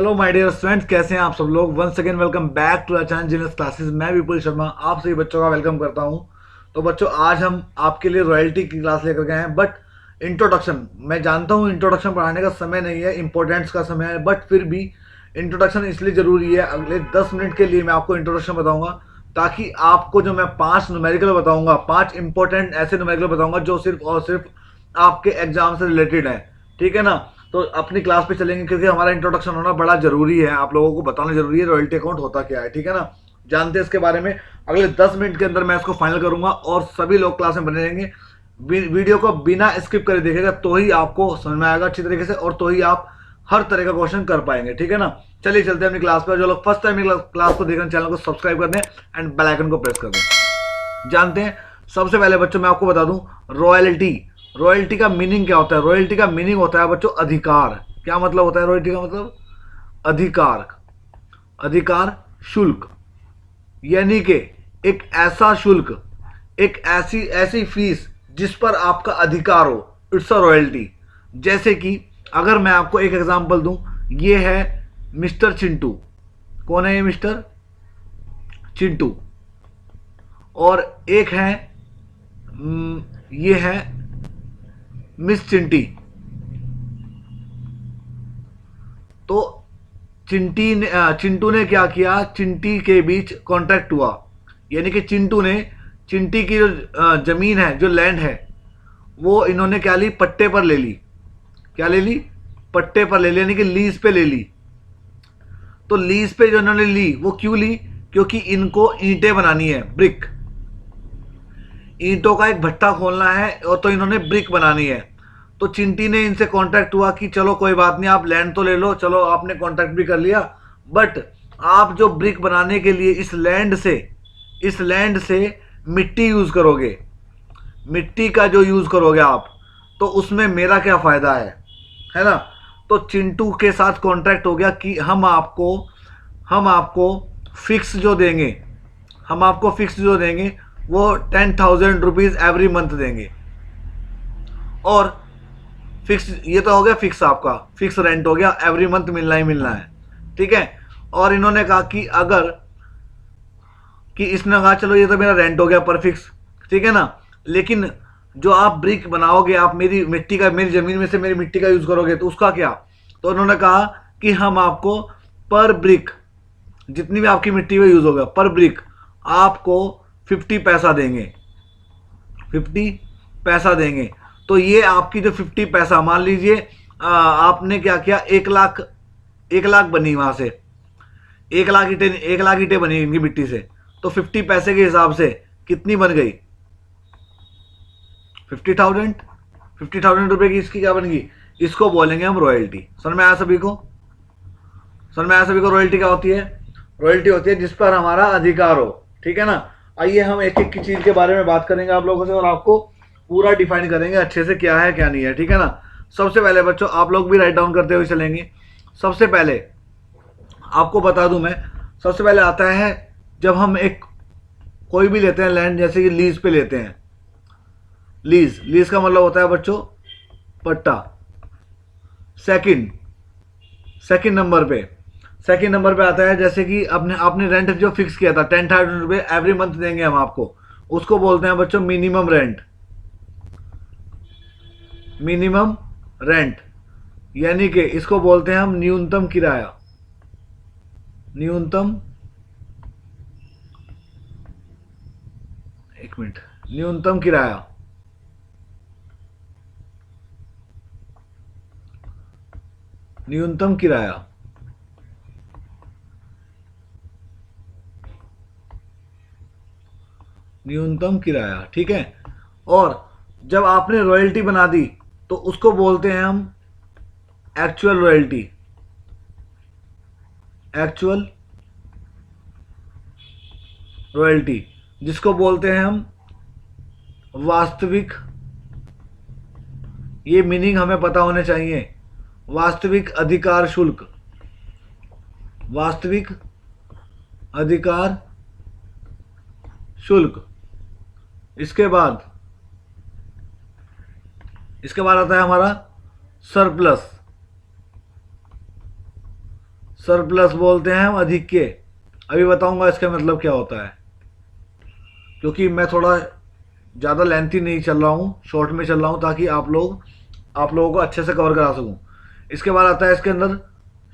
Hello my dear students, कैसे हैं आप सब लोग। Once again welcome back to channel Genius Classes. मैं विपुल शर्मा आप सभी बच्चों का वेलकम करता हूं। तो बच्चों, आज हम आपके लिए रॉयल्टी की क्लास लेकर गए हैं, बट इंट्रोडक्शन, मैं जानता हूं इंट्रोडक्शन पढ़ाने का समय नहीं है, इंपॉर्टेंट्स का समय है, बट फिर भी इंट्रोडक्शन इसलिए ज़रूरी है। अगले 10 मिनट के लिए मैं आपको इंट्रोडक्शन बताऊंगा, ताकि आपको जो मैं 5 न्यूमेरिकल बताऊंगा, 5 इंपॉर्टेंट ऐसे न्यूमेरिकल बताऊंगा जो सिर्फ और सिर्फ आपके एग्जाम से रिलेटेड है। ठीक है ना। तो अपनी क्लास पे चलेंगे, क्योंकि हमारा इंट्रोडक्शन होना बड़ा जरूरी है, आप लोगों को बताना जरूरी है रॉयल्टी अकाउंट होता क्या है। ठीक है ना, जानते हैं इसके बारे में। अगले 10 मिनट के अंदर मैं इसको फाइनल करूंगा और सभी लोग क्लास में बने रहेंगे। वीडियो को बिना स्किप करे देखेगा तो ही आपको समझ में आएगा अच्छी तरीके से, और तो ही आप हर तरह का क्वेश्चन कर पाएंगे। ठीक है ना, चलिए चलते हैं अपनी क्लास पर। जो लोग फर्स्ट टाइम क्लास को देख रहे हैं, चैनल को सब्सक्राइब कर दें एंड बेल आइकन को प्रेस कर दें। जानते हैं, सबसे पहले बच्चों मैं आपको बता दूं रॉयल्टी। रॉयल्टी का मीनिंग क्या होता है? रॉयल्टी का मीनिंग होता है बच्चों अधिकार। क्या मतलब होता है रॉयल्टी का? मतलब अधिकार, अधिकार शुल्क, यानी कि एक ऐसा शुल्क, एक ऐसी ऐसी फीस जिस पर आपका अधिकार हो, इट्स अ रॉयल्टी। जैसे कि अगर मैं आपको एक एग्जांपल दूं, ये है मिस्टर चिंटू। कौन है ये मिस्टर चिंटू? और एक है ये है मिस चिंटी। तो चिंटू ने क्या किया? चिंटी के बीच कॉन्ट्रैक्ट हुआ, यानी कि चिंटू ने चिंटी की जो जमीन है, जो लैंड है, वो इन्होंने क्या ली? पट्टे पर ले ली। क्या ले ली? पट्टे पर ले ली, यानी कि लीज पे ले ली। तो लीज पे जो इन्होंने ली, वो क्यों ली? क्योंकि इनको ईंटें बनानी है, ब्रिक। ईंटों का एक भट्टा खोलना है, और तो इन्होंने ब्रिक बनानी है। तो चिंटी ने इनसे कॉन्ट्रैक्ट हुआ कि चलो कोई बात नहीं, आप लैंड तो ले लो, चलो आपने कॉन्ट्रैक्ट भी कर लिया, बट आप जो ब्रिक बनाने के लिए इस लैंड से मिट्टी यूज करोगे, मिट्टी का जो यूज करोगे आप, तो उसमें मेरा क्या फायदा है ना। तो चिंटू के साथ कॉन्ट्रैक्ट हो गया कि हम आपको फिक्स जो देंगे, हम आपको फिक्स जो देंगे वो 10,000 रुपीज एवरी मंथ देंगे। और फिक्स, ये तो हो गया फिक्स, आपका फिक्स रेंट हो गया, एवरी मंथ मिलना ही मिलना है। ठीक है। और इन्होंने कहा कि अगर, कि इसने कहा चलो ये तो मेरा रेंट हो गया पर फिक्स, ठीक है ना, लेकिन जो आप ब्रिक बनाओगे, आप मेरी मिट्टी का, मेरी जमीन में से मेरी मिट्टी का यूज करोगे, तो उसका क्या? तो उन्होंने कहा कि हम आपको पर ब्रिक, जितनी भी आपकी मिट्टी में यूज होगा, पर ब्रिक आपको 50 पैसा देंगे, 50 पैसा देंगे। तो ये आपकी जो 50 पैसा, मान लीजिए आपने क्या किया, 1 लाख, 1 लाख बनी वहां से, 1 लाख ईटें बनी इनकी मिट्टी से। तो 50 पैसे के हिसाब से कितनी बन गई? 50,000। 50,000 रुपए की इसकी क्या बन गई? इसको बोलेंगे हम रॉयल्टी। समझ में आया सभी को? समझ में आया सभी को? रॉयल्टी क्या होती है? रॉयल्टी होती है जिस पर हमारा अधिकार हो। ठीक है ना। आइए हम एक एक की चीज के बारे में बात करेंगे आप लोगों से, और आपको पूरा डिफाइन करेंगे अच्छे से क्या है क्या नहीं है। ठीक है ना। सबसे पहले बच्चों, आप लोग भी राइट डाउन करते हुए चलेंगे। सबसे पहले आपको बता दूं मैं, सबसे पहले आता है जब हम एक कोई भी लेते हैं लैंड, जैसे कि लीज पे लेते हैं। लीज, लीज का मतलब होता है बच्चों पट्टा। सेकंड, सेकंड नंबर पे आता है, जैसे कि आपने आपने रेंट जो फिक्स किया था 10,000 रुपए एवरी मंथ देंगे हम आपको, उसको बोलते हैं बच्चों मिनिमम रेंट। मिनिमम रेंट, यानी कि इसको बोलते हैं हम न्यूनतम किराया। न्यूनतम, एक मिनट, न्यूनतम किराया। न्यूनतम किराया, न्यूनतम किराया। ठीक है। और जब आपने रॉयल्टी बना दी, तो उसको बोलते हैं हम एक्चुअल रॉयल्टी। एक्चुअल रॉयल्टी, जिसको बोलते हैं हम वास्तविक। ये मीनिंग हमें पता होने चाहिए। वास्तविक अधिकार शुल्क, वास्तविक अधिकार शुल्क। इसके बाद आता है हमारा सरप्लस। सरप्लस बोलते हैं हम अधिक के। अभी बताऊंगा इसका मतलब क्या होता है, क्योंकि मैं थोड़ा ज़्यादा लेंथी नहीं चल रहा हूँ, शॉर्ट में चल रहा हूँ, ताकि आप लोगों को अच्छे से कवर करा सकूँ। इसके बाद आता है इसके अंदर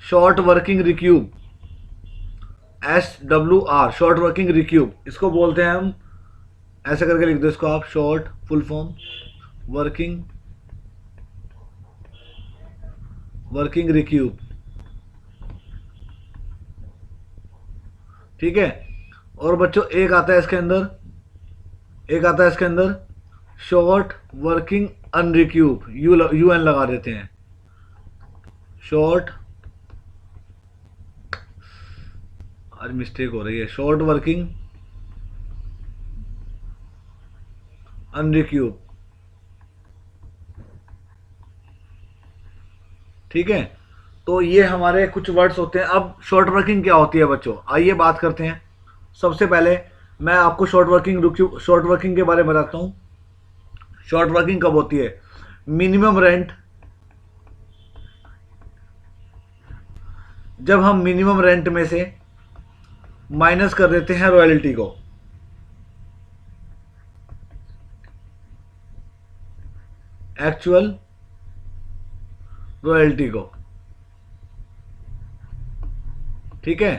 short working रिक्यूब, SWR, short working रिक्यूब। इसको बोलते हैं हम, ऐसे करके लिख दो इसको आप, शॉर्ट फुल फॉर्म वर्किंग रिक्यूब। ठीक है। और बच्चों एक आता है इसके अंदर शॉर्ट वर्किंग अनरिक्यूब, यू एन लगा देते हैं, शॉर्ट, आज मिस्टेक हो रही है, शॉर्ट वर्किंग अनरिक्यूब। ठीक है। तो ये हमारे कुछ वर्ड्स होते हैं। अब शॉर्ट वर्किंग क्या होती है बच्चों, आइए बात करते हैं। सबसे पहले मैं आपको शॉर्ट वर्किंग के बारे में बताता हूँ। शॉर्ट वर्किंग कब होती है? मिनिमम रेंट, जब हम मिनिमम रेंट में से माइनस कर देते हैं रॉयल्टी को। एक्चुअल रॉयल्टी को। ठीक है।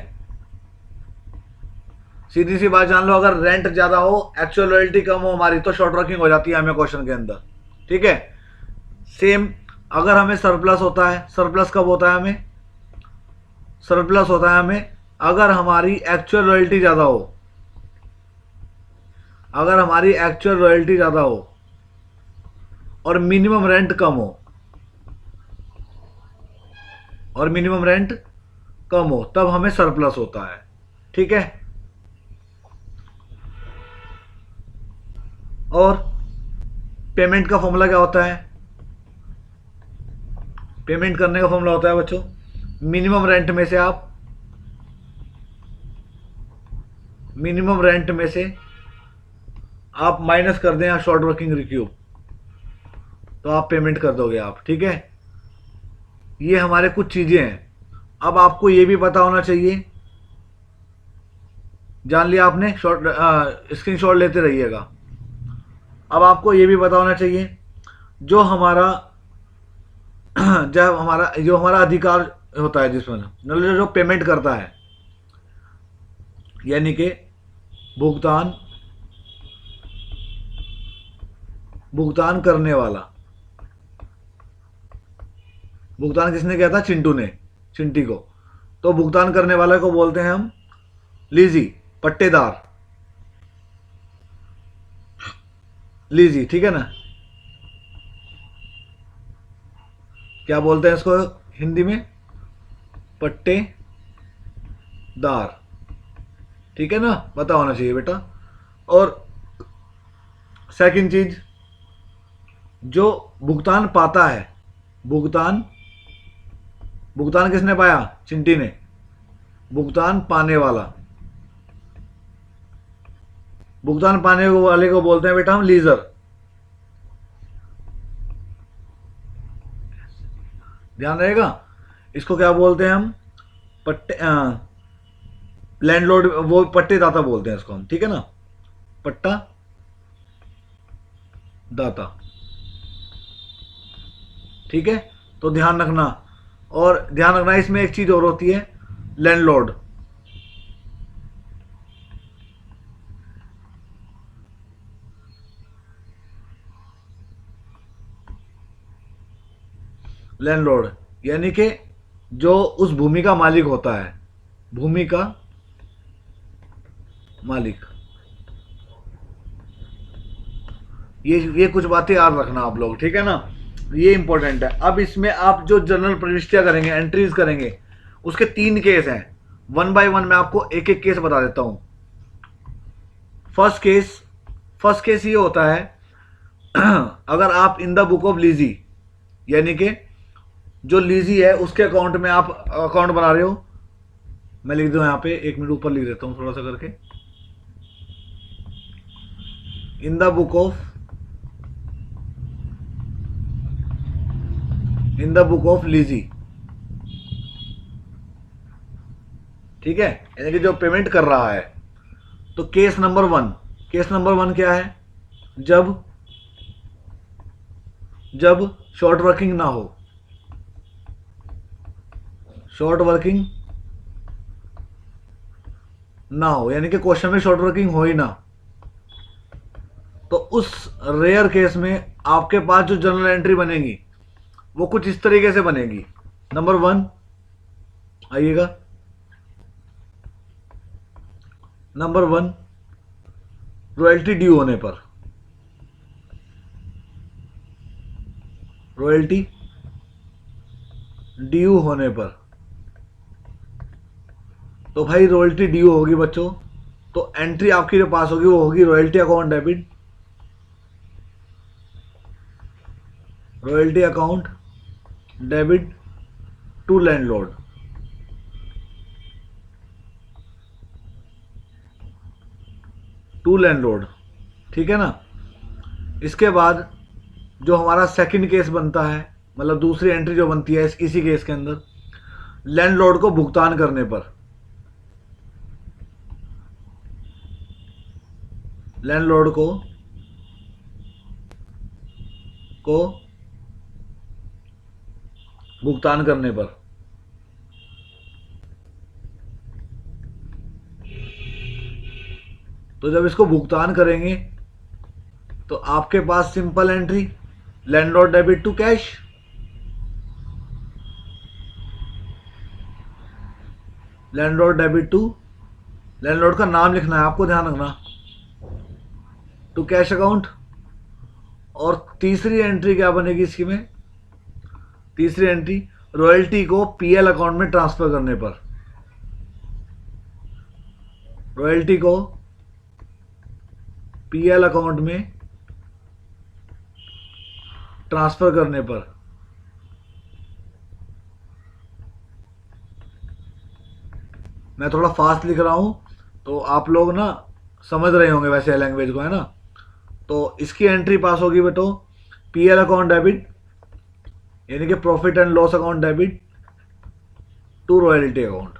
सीधी सी बात जान लो, अगर रेंट ज्यादा हो, एक्चुअल रॉयल्टी कम हो हमारी, तो शॉर्ट वर्किंग हो जाती है हमें क्वेश्चन के अंदर। ठीक है। सेम अगर हमें सरप्लस होता है, सरप्लस कब होता है हमें? सरप्लस होता है हमें अगर हमारी एक्चुअल रॉयल्टी ज्यादा हो, अगर हमारी एक्चुअल रॉयल्टी ज्यादा हो और मिनिमम रेंट कम हो, और मिनिमम रेंट कम हो, तब हमें सरप्लस होता है। ठीक है। और पेमेंट का फॉर्मूला क्या होता है? पेमेंट करने का फॉर्मूला होता है बच्चों, मिनिमम रेंट में से आप माइनस कर दें शॉर्ट वर्किंग रिक्यूब, तो आप पेमेंट कर दोगे आप। ठीक है। ये हमारे कुछ चीजें हैं। अब आपको ये भी पता होना चाहिए, जान लिया आपने, स्क्रीनशॉट लेते रहिएगा। अब आपको ये भी पता होना चाहिए, जो हमारा जो हमारा अधिकार होता है, जिसमें मतलब जो पेमेंट करता है, यानी कि भुगतान भुगतान करने वाला। भुगतान किसने किया था? चिंटी को। तो भुगतान करने वाले को बोलते हैं हम लीजी, पट्टेदार, लीजी। ठीक है ना? क्या बोलते हैं इसको हिंदी में? पट्टेदार। ठीक है ना? पता होना चाहिए बेटा। और सेकंड चीज, जो भुगतान पाता है, भुगतान भुगतान किसने पाया? चिंटी ने। भुगतान पाने वाला, भुगतान पाने वाले को बोलते हैं बेटा हम लीजर। ध्यान रहेगा। इसको क्या बोलते हैं हम? पट्टे लैंडलॉर्ड, वो पट्टेदाता बोलते हैं इसको हम। ठीक है ना? पट्टा दाता। ठीक है। तो ध्यान रखना। और ध्यान रखना, इसमें एक चीज और होती है, लैंडलॉर्ड। लैंडलॉर्ड यानी कि जो उस भूमि का मालिक होता है, भूमि का मालिक। ये कुछ बातें याद रखना आप लोग। ठीक है ना? ये इंपॉर्टेंट है। अब इसमें आप जो जनरल प्रविष्टियां करेंगे, एंट्रीज करेंगे, उसके 3 केस हैं। वन बाय वन मैं आपको एक एक केस बता देता हूं। फर्स्ट केस ये होता है अगर आप इन द बुक ऑफ लीजी, यानी कि जो लीजी है उसके अकाउंट में आप अकाउंट बना रहे हो। मैं लिख दूं यहां पे, 1 मिनट ऊपर लिख देता हूं थोड़ा सा करके। इन द बुक ऑफ लीजी, ठीक है, यानी कि जो पेमेंट कर रहा है। तो केस नंबर वन क्या है? जब शॉर्ट वर्किंग ना हो, शॉर्ट वर्किंग ना हो, यानी कि क्वेश्चन में शॉर्ट वर्किंग हो ही ना, तो उस रेयर केस में आपके पास जो जर्नल एंट्री बनेगी वो कुछ इस तरीके से बनेगी। नंबर वन, आइएगा, नंबर वन, रॉयल्टी ड्यू होने पर, रॉयल्टी ड्यू होने पर, तो भाई रॉयल्टी ड्यू होगी बच्चों, तो एंट्री आपकी जो पास होगी वो होगी royalty account debit, royalty account debit to landlord. To landlord, ठीक है ना। इसके बाद जो हमारा सेकंड केस बनता है, मतलब दूसरी एंट्री जो बनती है इसी केस के अंदर, लैंडलॉर्ड को भुगतान करने पर, लैंडलॉर्ड को भुगतान करने पर, तो जब इसको भुगतान करेंगे तो आपके पास simple entry landlord debit to cash, landlord debit to, landlord का नाम लिखना है आपको, ध्यान रखना, टू कैश अकाउंट। और तीसरी एंट्री क्या बनेगी इसकी में? तीसरी एंट्री रॉयल्टी को पीएल अकाउंट में ट्रांसफर करने पर, रॉयल्टी को पीएल अकाउंट में ट्रांसफर करने पर। मैं थोड़ा फास्ट लिख रहा हूं तो आप लोग ना समझ रहे होंगे वैसे लैंग्वेज को, है ना। तो इसकी एंट्री पास होगी बेटो पीएल अकाउंट डेबिट, यानी कि profit and loss account debit to royalty account.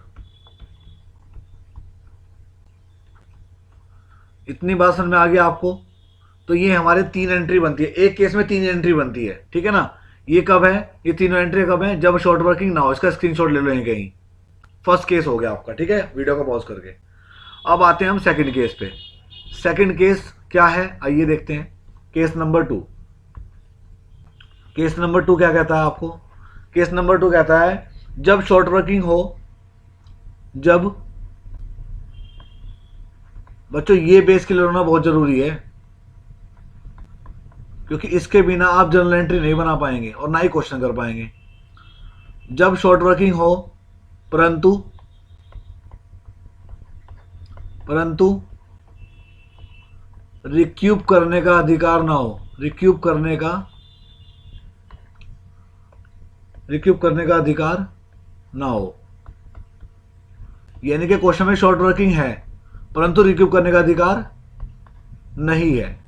इतनी बात समझ में आ गया आपको? तो ये हमारे तीन एंट्री बनती है, एक केस में तीन एंट्री बनती है, ठीक है ना। ये कब है? ये तीनों एंट्री कब है? जब शॉर्ट वर्किंग ना हो। इसका स्क्रीनशॉट ले लो यहीं कहीं। फर्स्ट केस हो गया आपका, ठीक है, वीडियो को पॉज करके। अब आते हैं हम सेकंड केस पे। सेकंड केस क्या है आइए देखते हैं। Case number two, case number two क्या कहता है आपको? केस नंबर टू कहता है जब शॉर्ट वर्किंग हो, जब, बच्चों ये बेस क्लियर होना बहुत जरूरी है, क्योंकि इसके बिना आप जर्नल एंट्री नहीं बना पाएंगे और ना ही क्वेश्चन कर पाएंगे। जब शॉर्ट वर्किंग हो परंतु रिक्यूब करने का अधिकार ना हो, रिक्यूब करने का अधिकार ना हो, यानी कि क्वेश्चन में शॉर्ट वर्किंग है परंतु रिक्यूब करने का अधिकार नहीं है,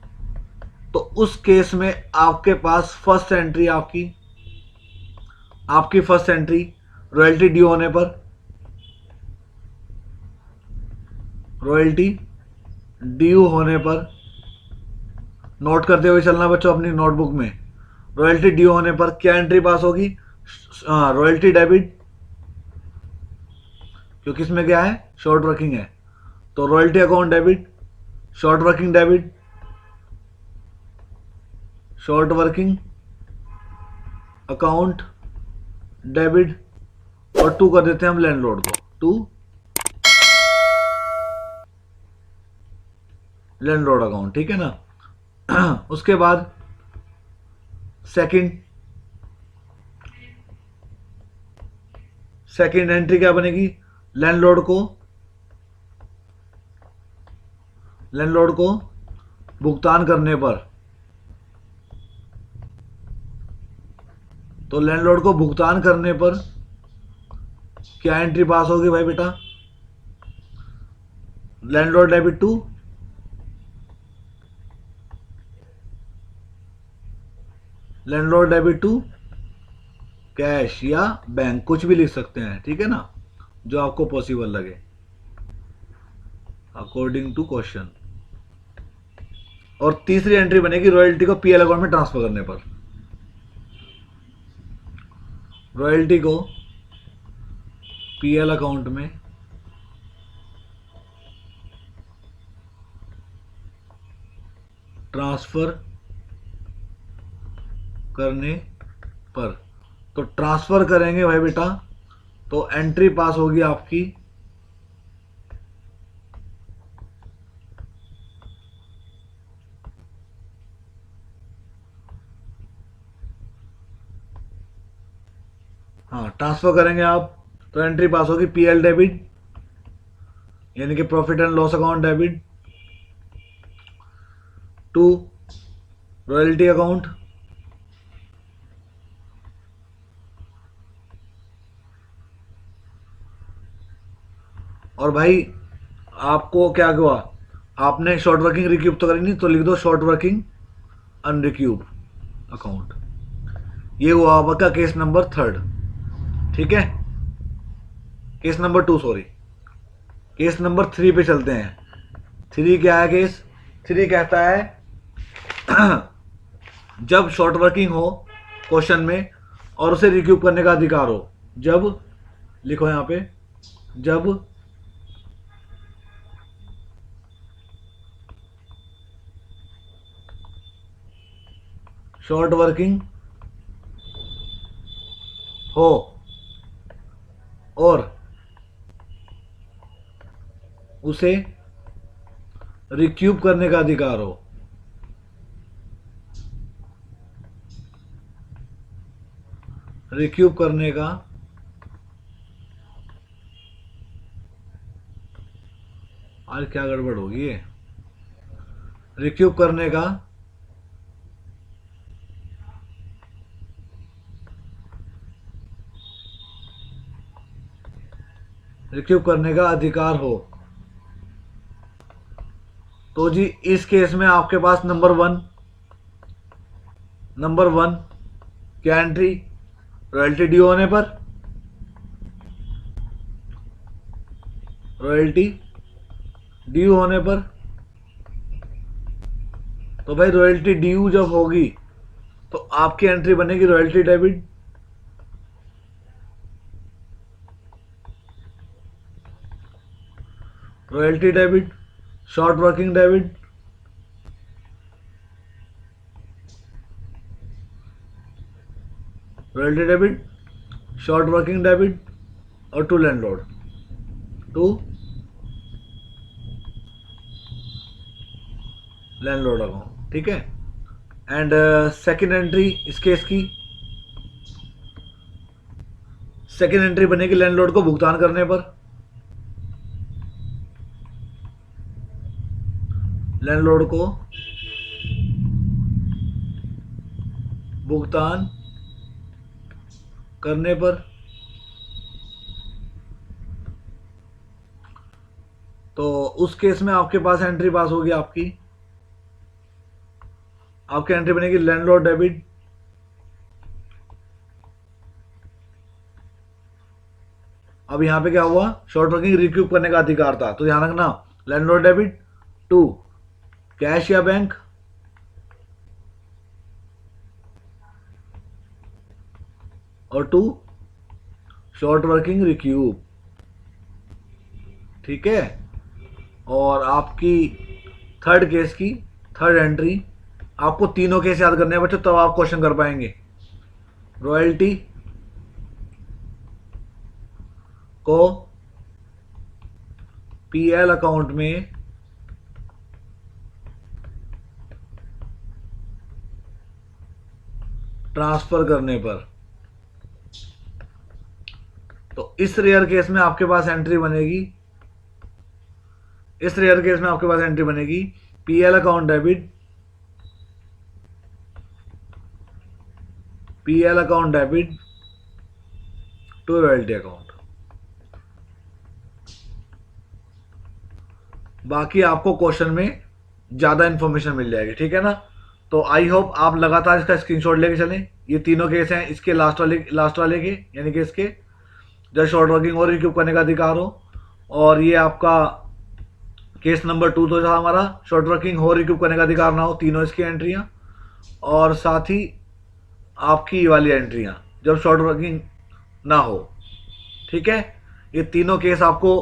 तो उस केस में आपके पास फर्स्ट एंट्री आपकी फर्स्ट एंट्री रॉयल्टी ड्यू होने पर, रॉयल्टी ड्यू होने पर, नोट करते हुए चलना बच्चों अपनी नोटबुक में। रॉयल्टी ड्यू होने पर क्या एंट्री पास होगी? रॉयल्टी डेबिट, क्योंकि इसमें क्या है? शॉर्ट वर्किंग है, तो royalty account debit, short working debit, short working account debit, और टू कर देते हैं हम लैंडलॉर्ड को, टू लैंडलॉर्ड अकाउंट, ठीक है ना। उसके बाद सेकंड एंट्री क्या बनेगी? लैंडलॉर्ड को भुगतान करने पर, तो लैंडलॉर्ड को भुगतान करने पर क्या एंट्री पास होगी भाई बेटा? Landlord debit to, landlord debit to cash या बैंक, कुछ भी लिख सकते हैं, ठीक है ना, जो आपको पॉसिबल लगे। According to question. और तीसरी एंट्री बनेगी रॉयल्टी को पीएल अकाउंट में ट्रांसफर करने पर। रॉयल्टी को पीएल अकाउंट में ट्रांसफर करने पर। तो ट्रांसफर करेंगे भाई बेटा, तो एंट्री पास होगी आपकी हाँ, ट्रांसफर करेंगे आप तो एंट्री पास होगी पीएल डेबिट, यानी कि profit and loss account debit, to royalty account, और भाई आपको क्या हुआ, आपने शॉर्ट वर्किंग रिक्यूब तो करी नहीं, तो लिख दो शॉर्ट वर्किंग अनरिक्यूब अकाउंट। ये हुआ आपका केस नंबर 3। ठीक है, case number 2 sorry, case number 3 पे चलते हैं। 3 क्या है केस? 3 कहता है जब शॉर्ट वर्किंग हो क्वेश्चन में और उसे रिक्यूब करने का अधिकार हो, जब लिखो यहां पे, जब शॉर्ट वर्किंग हो और उसे रिक्यूब करने का अधिकार हो, रिक्यूब करने का आज क्या गड़बड़ होगी ये, रिक्यूब करने का अधिकार हो, तो जी इस केस में आपके पास नंबर वन क्या एंट्री, रॉयल्टी ड्यू होने पर, रॉयल्टी ड्यू होने पर। तो भाई रॉयल्टी ड्यू जब होगी तो आपकी एंट्री बनेगी royalty debit, royalty debit, short working debit, royalty debit, short working debit, और to landlord, to landlord account. ठीक है, एंड सेकेंड एंट्री इस केस की, सेकेंड एंट्री बनेगी लैंडलॉर्ड को भुगतान करने पर, लैंडलॉर्ड को भुगतान करने पर। तो उस केस में आपके पास एंट्री पास होगी आपकी एंट्री बनेगी लैंडलॉर्ड डेबिट, अब यहां पे क्या हुआ, शॉर्ट वर्किंग रिक्यूब करने का अधिकार था, तो ध्यान रखना लैंडलॉर्ड डेबिट टू कैश या बैंक, और टू शॉर्ट वर्किंग रिक्यूब। ठीक है, और आपकी थर्ड केस की थर्ड एंट्री, आपको तीनों केस याद करने हैं बच्चों, तब आप क्वेश्चन कर पाएंगे। रॉयल्टी को पीएल अकाउंट में ट्रांसफर करने पर। तो इस रेयर केस में आपके पास एंट्री बनेगी, इस रेयर केस में आपके पास एंट्री बनेगी PL account debit, PL account debit to royalty account. बाकी आपको क्वेश्चन में ज्यादा इंफॉर्मेशन मिल जाएगी। ठीक है ना, तो आई होप आप लगातार इसका स्क्रीनशॉट लेके चलें। ये तीनों केस हैं इसके लास्ट वाले के, यानी कि इसके जब शॉर्ट वर्किंग और रिक्यूब करने का अधिकार हो, और ये आपका केस नंबर 2 तो था हमारा शॉर्ट वर्किंग हो रिक्यूब करने का अधिकार ना हो, तीनों इसकी एंट्रियां, और साथ ही आपकी ये वाली एंट्रियां जब शॉर्ट वर्किंग ना हो। ठीक है, ये तीनों केस आपको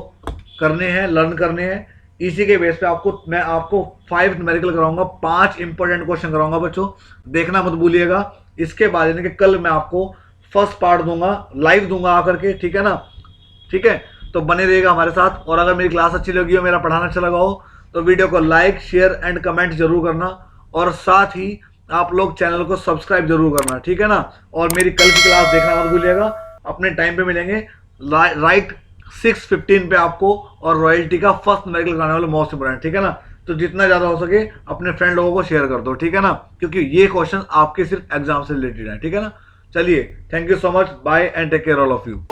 करने हैं, लर्न करने हैं। इसी के बेस पे मैं आपको 5 न्यूमेरिकल कराऊंगा, 5 इंपॉर्टेंट क्वेश्चन कराऊंगा बच्चों, देखना मत भूलिएगा। इसके बाद यानी कि कल मैं आपको फर्स्ट पार्ट दूंगा, लाइव दूंगा आकर के, ठीक है ना। ठीक है, तो बने रहिएगा हमारे साथ। और अगर मेरी क्लास अच्छी लगी हो, मेरा पढ़ाना अच्छा लगा हो, तो वीडियो को लाइक शेयर एंड कमेंट जरूर करना, और साथ ही आप लोग चैनल को सब्सक्राइब जरूर करना, ठीक है ना। और मेरी कल की क्लास देखना मत भूलिएगा। अपने टाइम पे मिलेंगे राइट 6:15 पे आपको, और रॉयल्टी का फर्स्ट मेडिकल कराने वाले मोस्ट इंपोर्टेंट, ठीक है ना। तो जितना ज्यादा हो सके अपने फ्रेंड लोगों को शेयर कर दो, ठीक है ना, क्योंकि ये क्वेश्चन आपके सिर्फ एग्जाम से रिलेटेड है, ठीक है ना। चलिए, thank you so much, bye and take care all of you.